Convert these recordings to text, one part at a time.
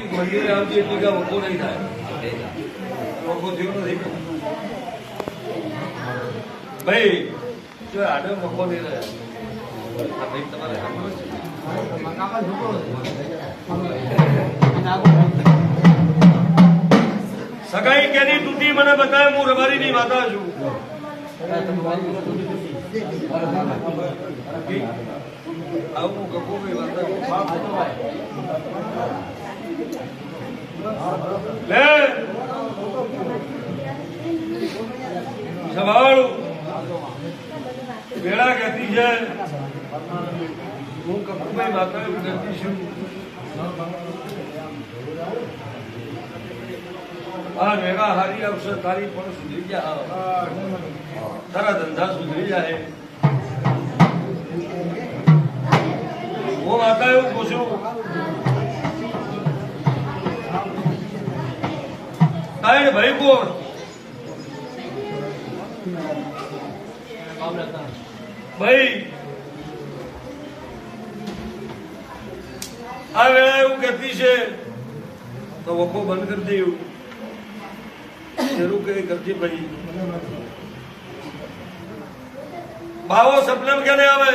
મંદિરે આવતી એટલી કામ વખો નહીં થાય વખો થયો નથી ભાઈ જો આડે વખો નહીં રહે ભાઈ તમારે સગાઈ કેની તૂટી મને બતાવે હું રબારીની માતા છું આવું ગપો લે સંભાળું વેળા કહેતી છે હું કપૂરભાઈ માતા કહેતી છું આ વેગા હારી આવશે તારી પણ સુધરી જાય તારા ધંધા સુધરી જાય હું માતા એવું પૂછું તારે ભાઈ કોણ ભાઈ આ વેળા એવું કહેતી છે તો વખો બંધ કરી દેવું જરૂર કઈ કરતી ભાઈ બાવો સપનમ ક્યારે આવે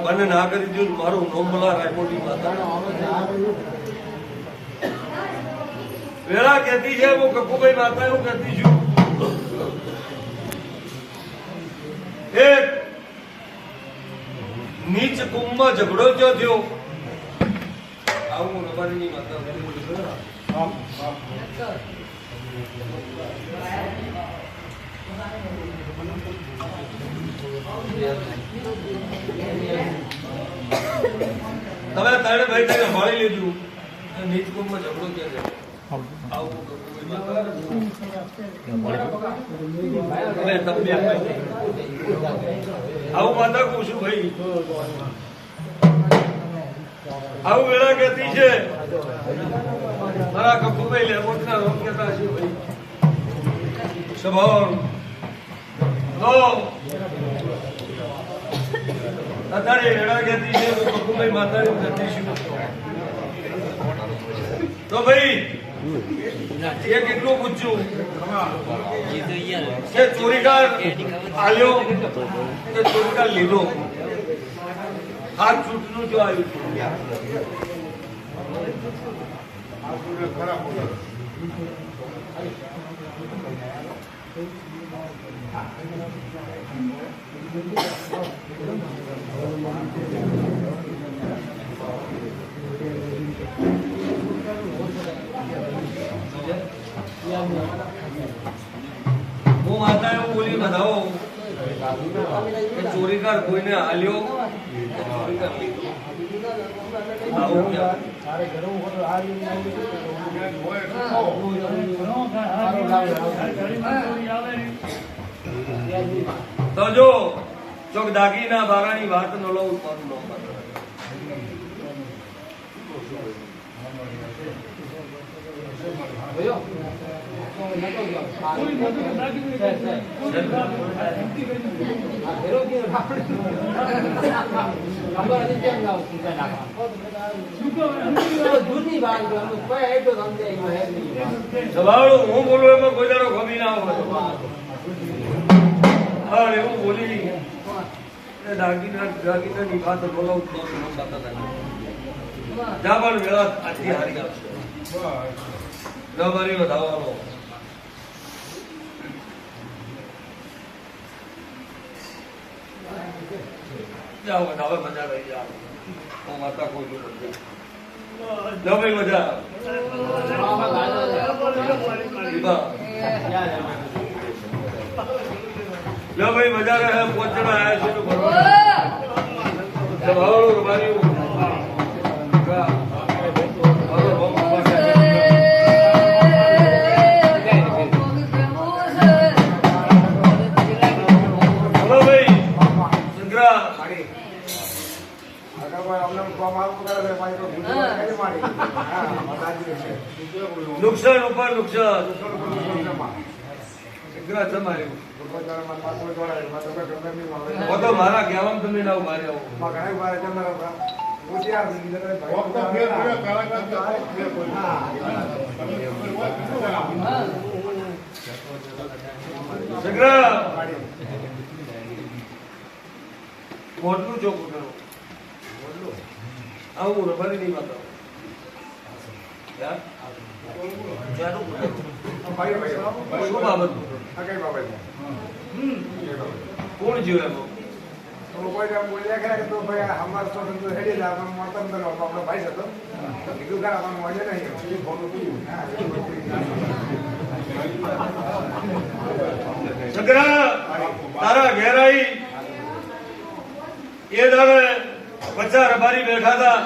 મને ના કરી દઉં મારું નોમ બોલા રાયમોટી માતા વેળા કહેતી છે હું કકુભાઈ માતા એવું કહેતી છું એક નીચ કુંભમાં ઝઘડો જો થયો આવું રબારીની માતા તમે તારે ભાઈ તારે સંભાળી લેજો નીચ કુંભમાં ઝઘડો ક્યાં છે આવું માતા કહું છું ભાઈ આવું વેળા કહેતી છે મારા કપૂરભાઈ લેમોટના રોગ કહેતા છે ભાઈ સ્વભાવ તો અત્યારે વેળા કહેતી છે કપૂરભાઈ માતાની કહેતી છું તો ભાઈ એ કેટલું પૂછ્યું કે ચોરીકાર આલ્યો કે ચોરીકાર લીધો હાથ છૂટનું જો આવ્યું હું માતા એવું બોલી બધાઓ કે ચોરીકાર કોઈને આલ્યો ચોરીકાર લીધો તો જો ચોક દાગીના બારાની વાત ન લઉં તારું ન હું બોલું એમાં કોઈ દાડો ખમી ના હોય એવું બોલી દાગીના ની વાત બોલાવું જાબાન વેળા આજથી હારી આવશે ગવારી વધાવવાનો જાઓ વધાવે મજા રહી જાઓ હું માતા કોઈ નથી જાઓ ભાઈ મજા લો ભાઈ મજા રહે પહોંચણા આવ્યા છે તો ભરવાનું રબારી નુકસાન ઉપર નુકસાન તમારે તો મારા કહેવામાં તમે ના મારે આવો મોટલું ચોખ્ખું કરો આવું રબારી નહીં વાત કોણ જીવે બોલ્યા તો ભાઈ અમારે સ્વતંત્ર હેડી જાય આપણો ભાઈ હતો કીધું કે આપણને મળે નહીં ફોન છગરા તારા ઘેરાઈ એ દાડે પચાસ રબારી બેઠા હતા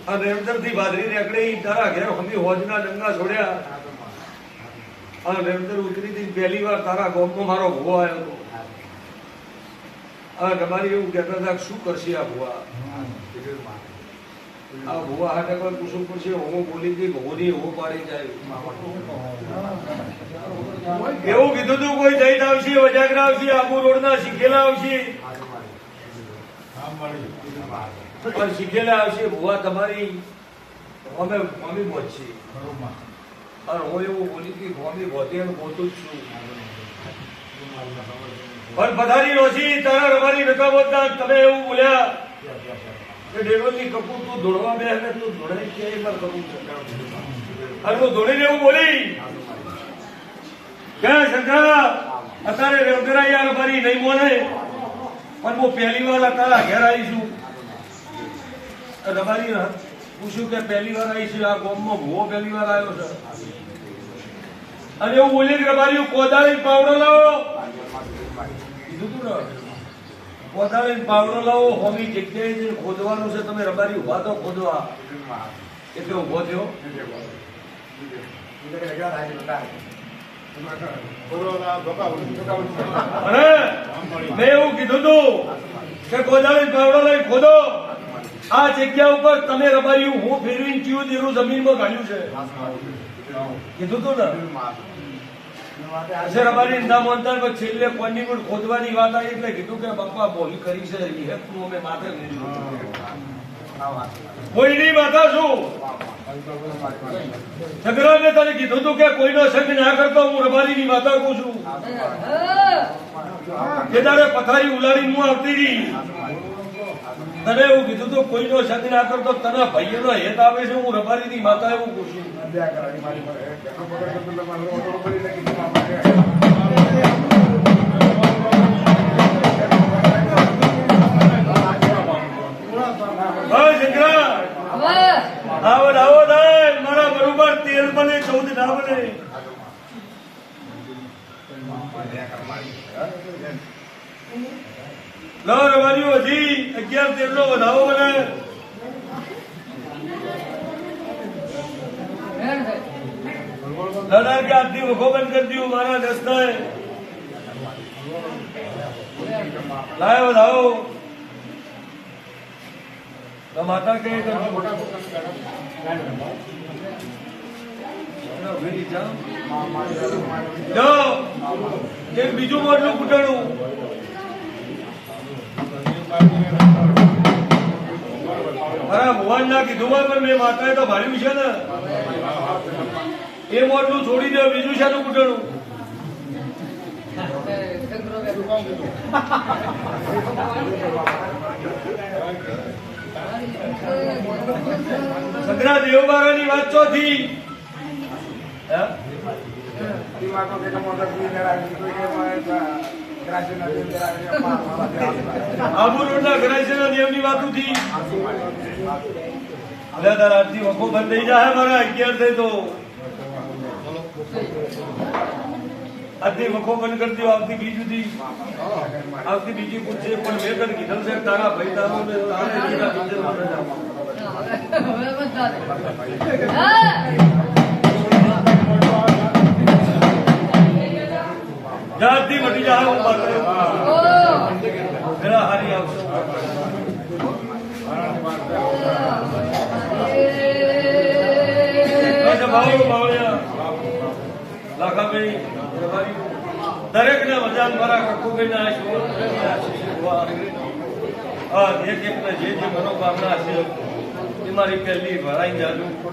અને રેમતર થી બાદરી રેકડી તારા ઘેર હમી હોજના ડંગા છોડ્યા અને રેમતર ઉતરી થી પહેલી વાર તારા ગામમાં મારો ભૂવો આવ્યો હતો. અને તમારી એવું કહેતા હતા શું કરશે આ ભૂવા હાટે કોઈ પૂછવું પડશે હું બોલી હતી હોની હો પાડી જાય એવું કીધું તું કોઈ જૈન આવશે વજાગરા આવશે આબુ રોડ ના શીખેલા આવશે પણ શીખેલા આવશે ભૂવા તમારી અમે મમ્મી પહોંચશે અને હું એવું બોલી હતી મમ્મી પહોંચી પહોંચું જ છું પણ પધારી રોશી તારા રબારી નકા બોલતા તમે એવું બોલ્યા કે ડેરોની કપૂર તું દોડવા બે અને તું દોડાઈ કે એકવાર કરવું છે અને હું દોડીને એવું બોલી કે શંકરા અત્યારે રેવગરા યાર રબારી નહીં બોલે પણ હું પહેલી વાર તારા ઘેર આવીશું રબારી પૂછ્યું કે પહેલી વાર આવીશું આ ગામમાં ભૂવો પહેલી વાર આવ્યો છે અને એવું બોલી કે રબારી કોદાળી પાવડો લાવો કોદાળી પાવડો લાવો હોમી જગ્યાએ ખોદવાનું છે તમે રબારી ઉભા તો ખોદવા એટલે ઉભો થયો અને મેં એવું કીધું તું કે કોદાળી પાવડો લઈ ખોદો આ જગ્યા ઉપર તમે રબારી હું ફેરવીને કયું દેરું જમીનમાં ગાળ્યું છે કીધું તું ને રબારી ના માનતા છેલ્લે કોની પણ ખોદવાની વાત આવી એટલે કીધું કે બાપા બોલી કરી છે અમે માથે કોઈની માથા છું છગરા મેં તને કીધું તું કે કોઈનો સંગ ના કરતો હું રબારીની માતા કહું છું કે તારે પથારી ઉલાડી હું આવતી રહી તને એવું કીધું તું કોઈનો સંગ ના કરતો તને ભાઈઓનો હેત આવે છે હું રબારીની માતા એવું કહું છું આવડ આવડ મારા બરોબર 13 બને 14 ના બને લો રવારીઓ હજી 11 13 નો વધાવો બને દાદા કે આજથી વખો બંધ કરી દઉં મારા દસ્તા લાય વધાવો તો માતા કે એક બીજું મોટલું કૂટણું મારા ભગવાન ના કીધું પણ મેં માતાએ તો ભાડ્યું છે ને એ મોટલું છોડી દે બીજું છે નું કૂટણું સગરા દેવબારાની વાત ચોથી આબુ રોડના ઘરાઈસેના દેવની વાત ઉઠી આજથી વખો બંધ થઈ જાય મારા 11 થઈ તો આજથી વખો બંધ કરી દો આવતી બીજી પૂછશે પણ મેં તને કીધું છે તારા ભાઈ તારો જાતથી મટી જાય હું પેલા હારી આવશે લાખાભાઈ દરેકને વરદાન મારા કકુભાઈના આશીર્વાદ એક એકને જે મનોકામના છે એ મારી પહેલી ભરાઈ જાજુ